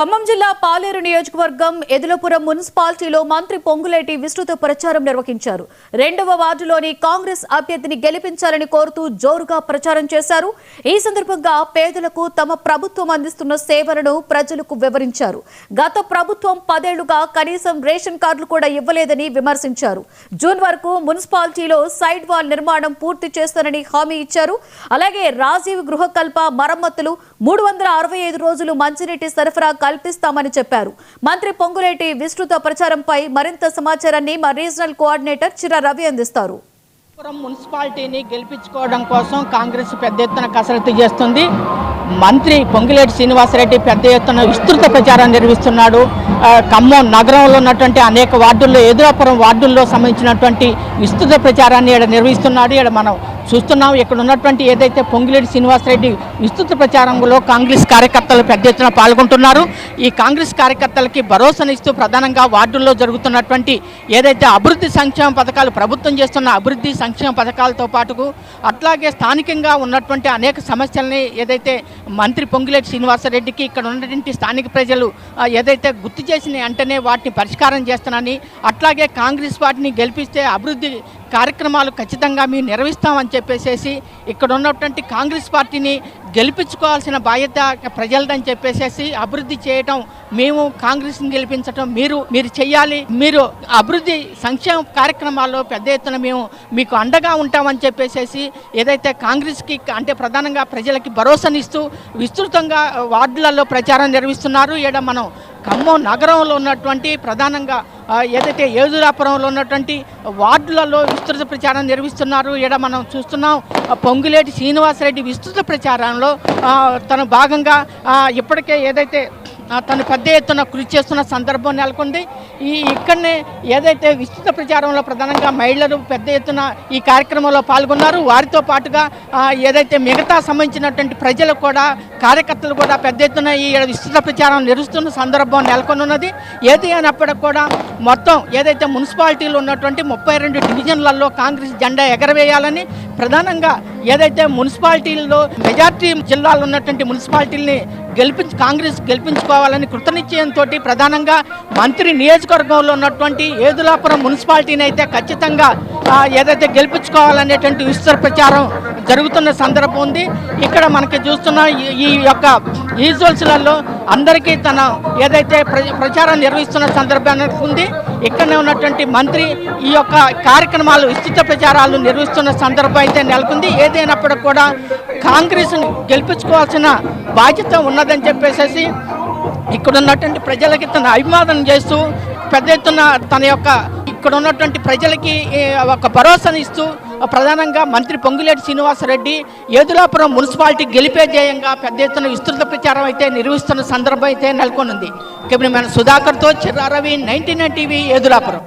ఖమ్మం జిల్లా పాలేరు నియోజకవర్గం ఎదులపురం మున్సిపాలిటీలో మంత్రి పొంగులేటి విస్తృత ప్రచారం నిర్వహించారు. 2వ వార్డులోని కాంగ్రెస్ అభ్యర్థిని గెలిపించాలని కోరుతూ జోరుగా ప్రచారం చేశారు. ఈ సందర్భంగా పేదలకు తమ ప్రభుత్వం అందిస్తున్న సేవలను ప్రజలకు వివరించారు. గత ప్రభుత్వం 10 ఏళ్లుగా కనీసం రేషన్ కార్డులు కూడా ఇవ్వలేదని విమర్శించారు. జూన్ వరకు మున్సిపాలిటీలో సైడ్ వాల్ నిర్మాణం పూర్తి చేస్తానని హామీ ఇచ్చారు. అలాగే రాజీవ్ గృహకల్ప మరమ్మతులు 365 రోజులు మంచినీటి సరఫరా కల్పిస్తామని చెప్పారు. మంత్రి పొంగులేటి విస్తృత ప్రచారంపై మరింత సమాచారాన్ని మా రీజనల్ కోఆర్డినేటర్ చిర రవి అందిస్తారు. మున్సిపాలిటీని గెలిపించుకోవడం కోసం కాంగ్రెస్ పెద్ద ఎత్తున కసరత్తు చేస్తుంది. మంత్రి పొంగులేటి శ్రీనివాసరెడ్డి పెద్ద ఎత్తున విస్తృత ప్రచారం నిర్వహిస్తున్నాడు. ఖమ్మం నగరంలో ఉన్నటువంటి అనేక వార్డుల్లో, ఎదురాపురం వార్డుల్లో సంబంధించినటువంటి విస్తృత ప్రచారాన్ని ఇక్కడ నిర్వహిస్తున్నాడు. ఇక్కడ మనం చూస్తున్నాం. ఇక్కడ ఉన్నటువంటి ఏదైతే పొంగులేటి శ్రీనివాసరెడ్డి విస్తృత ప్రచారంలో కాంగ్రెస్ కార్యకర్తలు పెద్ద ఎత్తున పాల్గొంటున్నారు. ఈ కాంగ్రెస్ కార్యకర్తలకి భరోసానిస్తూ ప్రధానంగా వార్డుల్లో జరుగుతున్నటువంటి ఏదైతే అభివృద్ధి సంక్షేమ పథకాలు, ప్రభుత్వం చేస్తున్న అభివృద్ధి సంక్షేమ పథకాలతో పాటుకు అట్లాగే స్థానికంగా ఉన్నటువంటి అనేక సమస్యల్ని ఏదైతే మంత్రి పొంగులేటి శ్రీనివాసరెడ్డికి ఇక్కడ ఉన్నటువంటి స్థానిక ప్రజలు ఏదైతే గుర్తు చేసిన వెంటనే వాటిని పరిష్కారం చేస్తానని, అట్లాగే కాంగ్రెస్ పార్టీని గెలిపిస్తే అభివృద్ధి కార్యక్రమాలు ఖచ్చితంగా మేము నిర్వహిస్తామని చెప్పేసి ఇక్కడ ఉన్నటువంటి కాంగ్రెస్ పార్టీని గెలిపించుకోవాల్సిన బాధ్యత ప్రజలదని చెప్పేసి అభివృద్ధి చేయటం, మేము కాంగ్రెస్ని గెలిపించటం మీరు చేయాలి, మీరు అభివృద్ధి సంక్షేమ కార్యక్రమాల్లో పెద్ద ఎత్తున మేము మీకు అండగా ఉంటామని చెప్పేసి ఏదైతే కాంగ్రెస్కి అంటే ప్రధానంగా ప్రజలకి భరోసానిస్తూ విస్తృతంగా వార్డులలో ప్రచారం నిర్వహిస్తున్నారు. ఇక్కడ మనం ఖమ్మం నగరంలో ఉన్నటువంటి ప్రధానంగా ఏదైతే ఏదురాపురంలో ఉన్నటువంటి వార్డులలో విస్తృత ప్రచారం నిర్వహిస్తున్నారు. ఇక్కడ మనం చూస్తున్నాం. పొంగులేటి శ్రీనివాసరెడ్డి విస్తృత ప్రచారంలో తన భాగంగా ఇప్పటికే ఏదైతే తను పెద్ద ఎత్తున కృషి చేస్తున్న సందర్భం నెలకొంది. ఇక్కడనే ఏదైతే విస్తృత ప్రచారంలో ప్రధానంగా మహిళలు పెద్ద ఎత్తున ఈ కార్యక్రమంలో పాల్గొన్నారు. వారితో పాటుగా ఏదైతే మిగతా సంబంధించినటువంటి ప్రజలు కూడా, కార్యకర్తలు కూడా పెద్ద ఎత్తున ఈ విస్తృత ప్రచారం నిర్వహిస్తున్న సందర్భం నెలకొని ఉన్నది. ఏది అయినప్పటికీ కూడా మొత్తం ఏదైతే మున్సిపాలిటీలు ఉన్నటువంటి 32 డివిజన్లలో కాంగ్రెస్ జెండా ఎగరవేయాలని, ప్రధానంగా ఏదైతే మున్సిపాలిటీల్లో మెజార్టీ జిల్లాలో ఉన్నటువంటి మున్సిపాలిటీలని కాంగ్రెస్ గెలిపించుకోవాలని కృతనిశ్చయంతో ప్రధానంగా మంత్రి నియోజకవర్గంలో ఉన్నటువంటి ఏదులాపురం మున్సిపాలిటీని అయితే ఖచ్చితంగా ఏదైతే గెలిపించుకోవాలనేటువంటి విస్తృత ప్రచారం జరుగుతున్న సందర్భం ఉంది. ఇక్కడ మనకి చూస్తున్న ఈ యొక్క విజువల్స్లలో అందరికీ తన ఏదైతే ప్రచారం నిర్వహిస్తున్న సందర్భాన్ని ఉంది. ఇక్కడనే ఉన్నటువంటి మంత్రి ఈ యొక్క కార్యక్రమాలు, విస్తృత ప్రచారాలు నిర్వహిస్తున్న సందర్భం అయితే నెలకొంది. ఏదైనప్పటికీ కూడా కాంగ్రెస్ గెలిపించుకోవాల్సిన బాధ్యత ఉన్నదని చెప్పేసి ఇక్కడ ఉన్నటువంటి ప్రజలకి తన అభివాదం చేస్తూ పెద్ద ఎత్తున తన యొక్క ఇక్కడ ఉన్నటువంటి ప్రజలకి ఒక భరోసానిస్తూ ప్రధానంగా మంత్రి పొంగులేటి శ్రీనివాసరెడ్డి ఏదులాపురం మున్సిపాలిటీ గెలిపే ధ్యేయంగా పెద్ద ఎత్తున విస్తృత ప్రచారం అయితే నిర్వహిస్తున్న సందర్భం అయితే నెలకొనుంది. కెమెరామెన్ సుధాకర్తో చిర్రా రవి, 99 టీవీ, ఏదులాపురం.